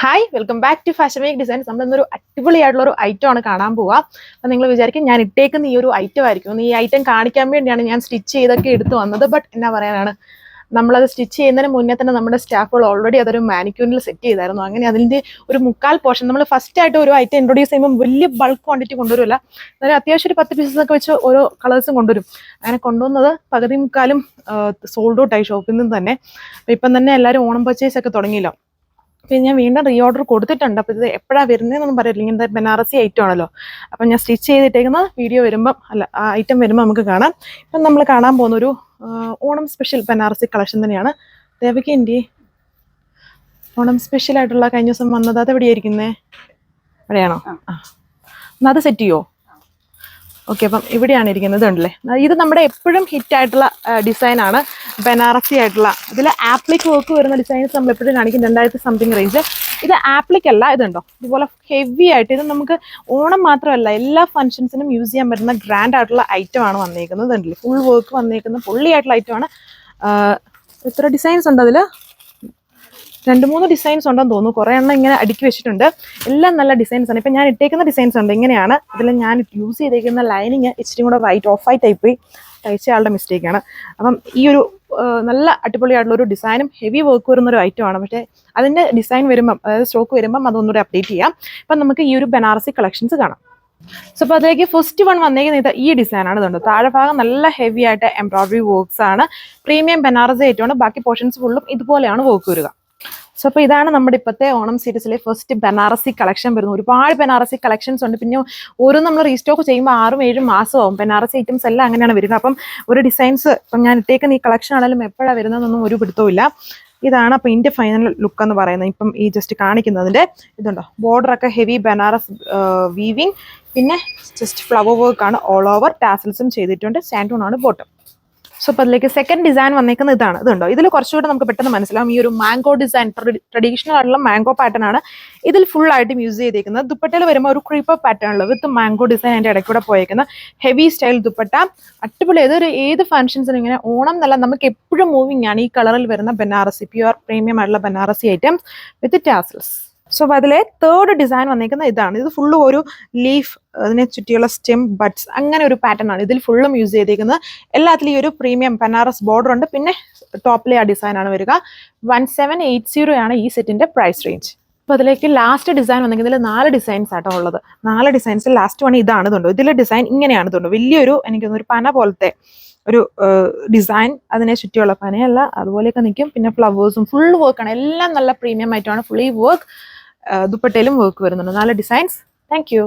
Hi, welcome back to fashion week designs. നമ്മളിന്നൊരു അടിപൊളിയായിട്ടുള്ളൊരു item ആണ് കാണാൻ പോവുക. അപ്പം നിങ്ങൾ വിചാരിക്കും ഞാൻ ഇട്ടേക്കുന്ന ഈ ഒരു ഐറ്റം ആയിരിക്കും. ഈ ഐറ്റം കാണിക്കാൻ വേണ്ടിയാണ് ഞാൻ സ്റ്റിച്ച് ചെയ്തൊക്കെ എടുത്തു വന്നത്. ബട്ട് എന്നാ പറയാനാണ്, നമ്മളത് സ്റ്റിച്ച് ചെയ്യുന്നതിന് മുന്നേ തന്നെ നമ്മുടെ സ്റ്റാഫുകൾ ഓൾറെഡി അതൊരു മാനിക്യൂറിൽ സെറ്റ് ചെയ്തായിരുന്നു. അങ്ങനെ അതിൻ്റെ ഒരു മുക്കാൽ പോർഷൻ നമ്മൾ ഫസ്റ്റ് ആയിട്ട് ഒരു ഐറ്റം ഇൻട്രൊഡ്യൂസ് ചെയ്യുമ്പോൾ വലിയ ബൾക്ക് ക്വാണ്ടിറ്റി കൊണ്ടുവരില്ല. അതായത് അത്യാവശ്യം ഒരു 10 പീസസൊക്കെ വെച്ച് ഓരോ കളേഴ്സും കൊണ്ടുവരും. അങ്ങനെ കൊണ്ടുവന്നത് പകുതി മുക്കാലും സോൾഡ് ഔട്ട് ആയി ഷോപ്പിൽ നിന്ന് തന്നെ. അപ്പം ഇപ്പം തന്നെ എല്ലാവരും ഓണം പർച്ചേസ് ഒക്കെ തുടങ്ങിയല്ലോ. പിന്നെ ഞാൻ വീണ്ടും റീ ഓർഡർ കൊടുത്തിട്ടുണ്ട്. അപ്പോൾ ഇത് എപ്പോഴാണ് വരുന്നതെന്നൊന്നും പറയില്ല. ഇങ്ങനത്തെ ബനാറസി ഐറ്റം ആണല്ലോ. അപ്പം ഞാൻ സ്റ്റിച്ച് ചെയ്തിട്ടേക്കുന്ന വീഡിയോ വരുമ്പം ആ ഐറ്റം വരുമ്പോൾ നമുക്ക് കാണാം. ഇപ്പം നമ്മൾ കാണാൻ പോകുന്നൊരു ഓണം സ്പെഷ്യൽ ബനാറസി കളക്ഷൻ തന്നെയാണ്. ദേവകി എൻ്റെ ഓണം സ്പെഷ്യൽ ആയിട്ടുള്ള കഴിഞ്ഞ ദിവസം വന്നത് അത് എവിടെയായിരിക്കുന്നേ? അവിടെയാണോ? എന്നാൽ അത് സെറ്റ് ചെയ്യുമോ? ഓക്കെ, അപ്പം ഇവിടെയാണ് ഇരിക്കുന്നത് ഉണ്ടല്ലേ. ഇത് നമ്മുടെ എപ്പോഴും ഹിറ്റായിട്ടുള്ള ഡിസൈനാണ്, ബനാറസി ആയിട്ടുള്ള. ഇതിൽ ആപ്ലിക് വർക്ക് വരുന്ന ഡിസൈൻസ് നമ്മൾ എപ്പോഴും കാണിക്കും. 2000 സംതിങ് റേഞ്ച്. ഇത് ആപ്ലിക് അല്ല, ഇതുണ്ടോ ഇതുപോലെ ഹെവി ആയിട്ട്. ഇത് നമുക്ക് ഓണം മാത്രമല്ല എല്ലാ ഫംഗ്ഷൻസിനും യൂസ് ചെയ്യാൻ പറ്റുന്ന ഗ്രാൻഡ് ആയിട്ടുള്ള ഐറ്റം ആണ് വന്നേക്കുന്നത്. ഉണ്ടല്ലേ, ഫുൾ വർക്ക് വന്നേക്കുന്ന പൊള്ളിയായിട്ടുള്ള ഐറ്റമാണ്. എത്ര ഡിസൈൻസ് ഉണ്ട് അതിൽ? 2-3 ഡിസൈൻസ് ഉണ്ടെന്ന് തോന്നുന്നു. കുറേ എണ്ണം ഇങ്ങനെ അടുക്കി വെച്ചിട്ടുണ്ട്. എല്ലാം നല്ല ഡിസൈൻസ് ആണ്. ഇപ്പം ഞാൻ ഇട്ടേക്കുന്ന ഡിസൈൻസ് ഉണ്ട് ഇങ്ങനെയാണ്. അതിൽ ഞാൻ യൂസ് ചെയ്തേക്കുന്ന ലൈനിങ് ഇച്ചിരി കൂടെ വൈറ്റ് ഓഫ് വൈറ്റ് ടൈപ്പ് തയ്ച്ച ആളുടെ മിസ്റ്റേക്കാണ്. അപ്പം ഈ ഒരു നല്ല അടിപൊളിയായിട്ടുള്ളൊരു ഡിസൈനും ഹെവി വർക്ക് വരുന്നൊരു ഐറ്റമാണ്. പക്ഷേ അതിൻ്റെ ഡിസൈൻ വരുമ്പം, അതായത് സ്റ്റോക്ക് വരുമ്പം അതൊന്നുകൂടെ അപ്ഡേറ്റ് ചെയ്യാം. അപ്പം നമുക്ക് ഈ ഒരു ബനാറസി കളക്ഷൻസ് കാണാം. സോ അപ്പോൾ അതിലേക്ക് ഫസ്റ്റ് വൺ വന്നേക്കുന്നത് ഈ ഡിസൈനാണ്. ഇതുണ്ട്, താഴെ ഭാഗം നല്ല ഹെവി ആയിട്ട് എംബ്രോയിഡറി വർക്ക്സ് ആണ്. പ്രീമിയം ബനാറസി ഐറ്റമാണ്. ബാക്കി പോർഷൻസ് ഫുള്ളും ഇതുപോലെയാണ് വർക്ക് വരിക. സോ അപ്പോൾ ഇതാണ് നമ്മുടെ ഇപ്പോഴത്തെ ഓണം സീരീസിലെ ഫസ്റ്റ് ബനാറസി കളക്ഷൻ വരുന്നത്. ഒരുപാട് ബനാറസി കളക്ഷൻസ് ഉണ്ട്. പിന്നെ ഓരോ നമ്മൾ റീസ്റ്റോക്ക് ചെയ്യുമ്പോൾ 6-7 മാസമാവും. ബനാറസി ഐറ്റംസ് എല്ലാം അങ്ങനെയാണ് വരിക. അപ്പം ഒരു ഡിസൈൻസ് ഇപ്പം ഞാൻ ഇട്ടേക്കുന്ന ഈ കളക്ഷൻ ആണെങ്കിലും എപ്പോഴാണ് വരുന്നതെന്നൊന്നും ഒരു പിടുത്തവുമില്ല. ഇതാണ് അപ്പോൾ ഇതിൻ്റെ ഫൈനൽ ലുക്ക് എന്ന് പറയുന്നത്. ഇപ്പം ഈ ജസ്റ്റ് കാണിക്കുന്നതിൻ്റെ ഇതുണ്ടോ, ബോർഡറൊക്കെ ഹെവി ബനാറസ് വീവിങ്, പിന്നെ ജസ്റ്റ് ഫ്ലവർ വർക്കാണ് ഓൾ ഓവർ. ടാസൽസും ചെയ്തിട്ടുണ്ട്. സാൻഡൂൺ ആണ് ബോട്ടം. സോ അപ്പോൾ അതിലേക്ക് സെക്കൻഡ് ഡിസൈൻ വന്നേക്കുന്നത് ഇതാണ്. ഇതുണ്ടോ, ഇതിൽ കുറച്ചുകൂടെ നമുക്ക് പെട്ടെന്ന് മനസ്സിലാവും. ഈ ഒരു മാംഗോ ഡിസൈൻ ട്രഡീഷണൽ ആയിട്ടുള്ള മാംഗോ പാറ്റേൺ ആണ് ഇതിൽ ഫുൾ ആയിട്ടും യൂസ് ചെയ്തേക്കുന്നത്. ദുപ്പട്ടയിൽ വരുമ്പോൾ ഒരു ക്രീപ്പർ പാറ്റേണിൽ വിത്ത് മാംഗോ ഡിസൈൻ അതിൻ്റെ ഇടയ്ക്കൂടെ പോയേക്കുന്ന ഹെവി സ്റ്റൈൽ ദുപ്പട്ട. അടിപൊളി. ഏത് ഫംഗ്ഷൻസിനും ഇങ്ങനെ ഓണം എന്നല്ല, നമുക്ക് എപ്പോഴും മൂവിങ് ആണ് ഈ കളറിൽ വരുന്ന ബനാറസി പ്യുവർ പ്രീമിയം ആയിട്ടുള്ള ബനാറസി ഐറ്റംസ് വിത്ത് ടാസൽസ്. സോ അപ്പോൾ അതിലെ തേർഡ് ഡിസൈൻ വന്നേക്കുന്നത് ഇതാണ്. ഇത് ഫുള്ള് ഒരു ലീഫ്, അതിനെ ചുറ്റിയുള്ള സ്റ്റെം ബഡ്സ്, അങ്ങനെ ഒരു പാറ്റേൺ ആണ് ഇതിൽ ഫുള്ളും യൂസ് ചെയ്തേക്കുന്നത്. എല്ലാത്തിലും ഈ ഒരു പ്രീമിയം ബനാറസ് ബോർഡർ ഉണ്ട്. പിന്നെ ടോപ്പിലെ ആ ഡിസൈൻ ആണ് വരിക. 1780 ആണ് ഈ സെറ്റിന്റെ പ്രൈസ് റേഞ്ച്. അപ്പോൾ അതിലേക്ക് ലാസ്റ്റ് ഡിസൈൻ വന്നെങ്കിൽ 4 ഡിസൈൻസ് ആട്ടോ ഉള്ളത്. 4 ഡിസൈൻസ്. ലാസ്റ്റ് വൺ ഇതാണ്. ഇതുണ്ടോ, ഇതിലെ ഡിസൈൻ ഇങ്ങനെയാണ്. ഇതുണ്ടോ, വലിയൊരു എനിക്കൊന്നൊരു പന പോലത്തെ ഒരു ഡിസൈൻ. അതിനെ ചുറ്റിയുള്ള പനയല്ല, അതുപോലെയൊക്കെ നിൽക്കും. പിന്നെ ഫ്ലവേഴ്സും ഫുൾ വർക്കാണ്. എല്ലാം നല്ല പ്രീമിയം ആയിട്ടാണ്. Fully work. ദുപ്പട്ടയിലും വർക്ക് വരുന്നുണ്ട്. 4 ഡിസൈൻസ്. Thank you.